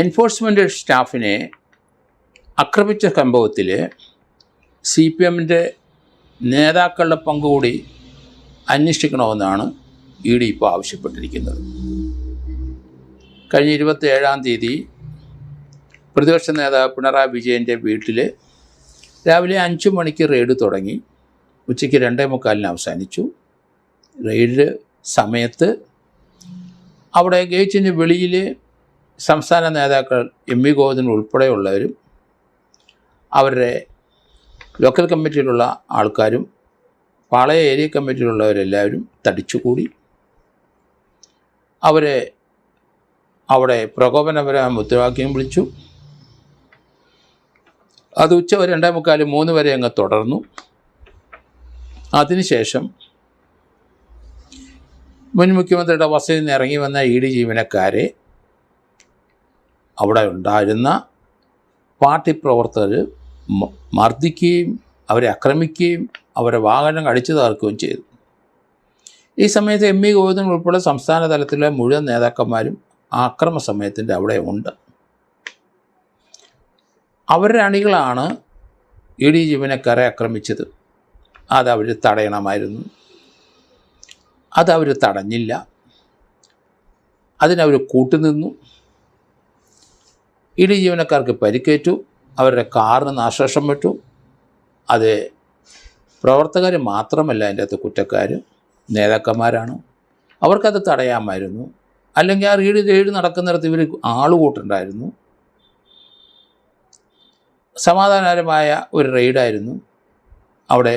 Enforcement സ്റ്റാഫിനെ ആക്രമിച്ച സംഭവത്തിൽ CPM-ൻ്റെ നേതാക്കളുടെ പങ്കുകൂടി അന്വേഷിക്കണമെന്നാണ് ED ഇപ്പോൾ ആവശ്യപ്പെട്ടിരിക്കുന്നത്. കഴിഞ്ഞ 27-ാം തീയതി പ്രതിപക്ഷ നേതാവ് പിണറായി വിജയൻ്റെ വീട്ടിൽ രാവിലെ 5 മണിക്ക് റെയ്ഡ് തുടങ്ങി, ഉച്ചയ്ക്ക് 2:45 അവസാനിച്ചു. റെയ്ഡ് സമയത്ത് അവിടെ ഗേറ്റിന് വെളിയിൽ സംസ്ഥാന നേതാക്കൾ M.V. ഗോവിന്ദൻ ഉൾപ്പെടെയുള്ളവരും അവരുടെ ലോക്കൽ കമ്മിറ്റിയിലുള്ള ആൾക്കാരും പാളയ ഏരിയ കമ്മിറ്റിയിലുള്ളവരെല്ലാവരും തടിച്ചുകൂടി. അവരെ അവിടെ പ്രകോപനപരമായ മുദ്രാവാക്യം വിളിച്ചു. അത് ഉച്ചവരെ 2:45, 3 വരെ അങ്ങ് തുടർന്നു. അതിനുശേഷം മുൻ മുഖ്യമന്ത്രിയുടെ വസതിയിൽ നിന്ന് ഇറങ്ങി വന്ന ED ജീവനക്കാരെ അവിടെ ഉണ്ടായിരുന്ന പാർട്ടി പ്രവർത്തകർ മർദ്ദിക്കുകയും അവരെ ആക്രമിക്കുകയും അവരെ വാഹനം അടിച്ചു തകർക്കുകയും ചെയ്തു. ഈ സമയത്ത് M.V. ഗോവിന്ദൻ ഉൾപ്പെടെ സംസ്ഥാന തലത്തിലെ മുഴുവൻ നേതാക്കന്മാരും ആക്രമ സമയത്തിൻ്റെ അവിടെ ഉണ്ട്. അവരുടെ അണികളാണ് ED ജീവനക്കാരെ ആക്രമിച്ചത്. അതവർ തടയണമായിരുന്നു. അതവർ തടഞ്ഞില്ല. അതിനവർ കൂട്ടുനിന്നു. ED ജീവനക്കാർക്ക് പരിക്കേറ്റു. അവരുടെ കാറിന് നാശനഷ്ടം പറ്റു. അത് പ്രവർത്തകർ മാത്രമല്ല അതിൻ്റെ അകത്ത് കുറ്റക്കാർ, നേതാക്കന്മാരാണ്. അവർക്കത് തടയാമായിരുന്നു. അല്ലെങ്കിൽ ആ റെയ്ഡ് നടക്കുന്നിടത്ത് ഇവർ ആളുകൂട്ടുണ്ടായിരുന്നു. സമാധാനപരമായ ഒരു റെയ്ഡായിരുന്നു. അവിടെ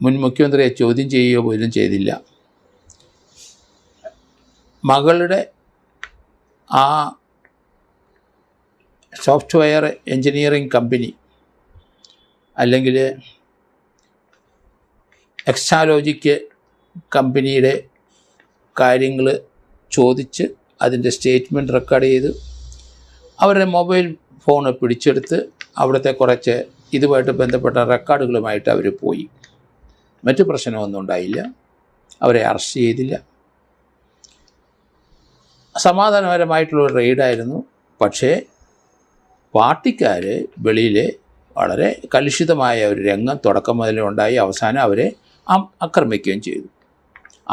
മുൻ മുഖ്യമന്ത്രിയെ ചോദ്യം ചെയ്യുകയോ പോലും ചെയ്തില്ല. മകളുടെ ആ സോഫ്റ്റ്വെയർ എൻജിനീയറിംഗ് കമ്പനി അല്ലെങ്കിൽ എക്സാലോജിക്ക് കമ്പനിയുടെ കാര്യങ്ങൾ ചോദിച്ച് അതിൻ്റെ സ്റ്റേറ്റ്മെൻറ്റ് റെക്കോർഡ് ചെയ്ത് അവരുടെ മൊബൈൽ ഫോൺ പിടിച്ചെടുത്ത് അവിടുത്തെ കുറച്ച് ഇതുമായിട്ട് ബന്ധപ്പെട്ട റെക്കോർഡുകളുമായിട്ട് അവർ പോയി. മറ്റു പ്രശ്നമൊന്നും ഉണ്ടായില്ല. അവരെ അറസ്റ്റ് ചെയ്തില്ല. സമാധാനപരമായിട്ടുള്ളൊരു റെയ്ഡായിരുന്നു. പക്ഷേ പാർട്ടിക്കാർ വെളിയിലെ വളരെ കലുഷിതമായ ഒരു രംഗം തുടക്കം മുതലേ ഉണ്ടായി. അവസാനം അവരെ ആക്രമിക്കുകയും ചെയ്തു.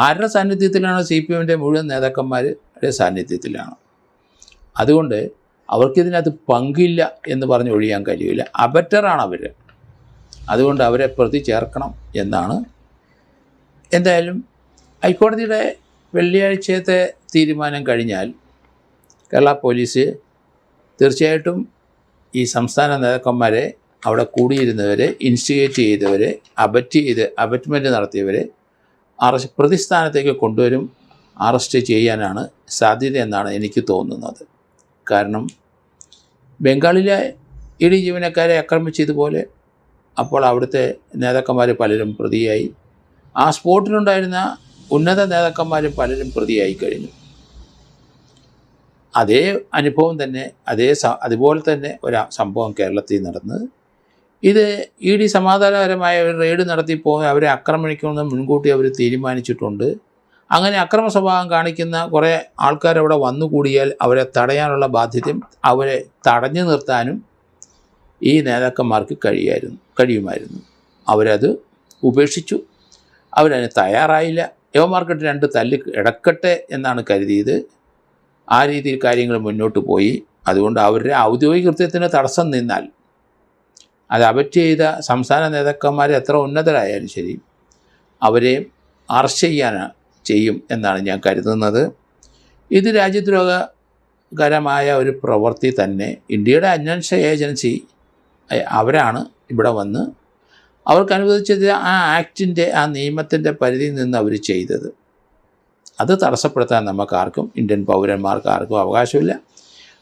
ആരുടെ സാന്നിധ്യത്തിലാണ്? CPM-ൻ്റെ മുഴുവൻ നേതാക്കന്മാരുടെ സാന്നിധ്യത്തിലാണ്. അതുകൊണ്ട് അവർക്കിതിനകത്ത് പങ്കില്ല എന്ന് പറഞ്ഞ് ഒഴിയാൻ കഴിയില്ല. അബറ്ററാണ് അവർ. അതുകൊണ്ട് അവരെ പ്രതി ചേർക്കണം എന്നാണ്. എന്തായാലും ഹൈക്കോടതിയുടെ വെള്ളിയാഴ്ചത്തെ തീരുമാനം കഴിഞ്ഞാൽ കേരള പോലീസ് തീർച്ചയായിട്ടും ഈ സംസ്ഥാന നേതാക്കന്മാരെ, അവിടെ കൂടിയിരുന്നവരെ, ഇൻസ്റ്റിഗേറ്റ് ചെയ്തവരെ, അബറ്റ്മെൻറ്റ് നടത്തിയവരെ പ്രതിസ്ഥാനത്തേക്ക് കൊണ്ടുവരും. അറസ്റ്റ് ചെയ്യാനാണ് സാധ്യത എന്നാണ് എനിക്ക് തോന്നുന്നത്. കാരണം ബംഗാളിലെ ED ജീവനക്കാരെ ആക്രമിച്ചതുപോലെ അപ്പോൾ അവിടുത്തെ നേതാക്കന്മാർ പലരും പ്രതിയായി. ആ സ്പോട്ടിലുണ്ടായിരുന്ന ഉന്നത നേതാക്കന്മാരും പലരും പ്രതിയായി കഴിഞ്ഞു. അതേ അനുഭവം തന്നെ, അതുപോലെ തന്നെ ഒരു സംഭവം കേരളത്തിൽ നടന്നത്. ഇത് ED സമാധാനപരമായ ഒരു റെയ്ഡ് നടത്തിപ്പോയി അവരെ ആക്രമിക്കണമെന്ന് മുൻകൂട്ടി അവർ തീരുമാനിച്ചിട്ടുണ്ട്. അങ്ങനെ അക്രമ സ്വഭാവം കാണിക്കുന്ന കുറേ ആൾക്കാരവിടെ വന്നുകൂടിയാൽ അവരെ തടയാനുള്ള ബാധ്യതയും അവരെ തടഞ്ഞു നിർത്താനും ഈ നേതാക്കന്മാർക്ക് കഴിയുമായിരുന്നു. അവരത് ഉപേക്ഷിച്ചു. അവരതിന് തയ്യാറായില്ല. യവന്മാർക്കിട്ട് 2 തല്ല് ഇടക്കട്ടെ എന്നാണ് കരുതിയത്. ആ രീതിയിൽ കാര്യങ്ങൾ മുന്നോട്ട് പോയി. അതുകൊണ്ട് അവരുടെ ഔദ്യോഗിക കൃത്യത്തിന് തടസ്സം നിന്നാൽ അത് അബറ്റ് ചെയ്ത സംസ്ഥാന നേതാക്കന്മാർ എത്ര ഉന്നതരായാലും ശരി അവരെ അറസ്റ്റ് ചെയ്യും എന്നാണ് ഞാൻ കരുതുന്നത്. ഇത് രാജ്യദ്രോഹകരമായ ഒരു പ്രവൃത്തി തന്നെ. ഇന്ത്യയുടെ അന്വേഷണ ഏജൻസി അവരാണ് ഇവിടെ വന്ന് അവർക്ക് അനുവദിച്ചത് ആ ആക്ടിൻ്റെ, ആ നിയമത്തിൻ്റെ പരിധിയിൽ നിന്ന് അവർ ചെയ്തത്. അത് തടസ്സപ്പെടുത്താൻ നമുക്കാർക്കും, ഇന്ത്യൻ പൗരന്മാർക്ക് ആർക്കും അവകാശമില്ല.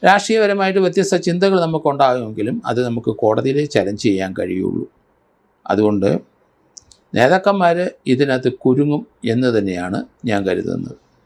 രാഷ്ട്രീയപരമായിട്ട് വ്യത്യസ്ത ചിന്തകൾ നമുക്കുണ്ടാകുമെങ്കിലും അത് നമുക്ക് കോടതിയിൽ ചലഞ്ച് ചെയ്യാൻ കഴിയുള്ളൂ. അതുകൊണ്ട് നേതാക്കന്മാർ ഇതിനകത്ത് കുരുങ്ങും എന്ന് തന്നെയാണ് ഞാൻ കരുതുന്നത്.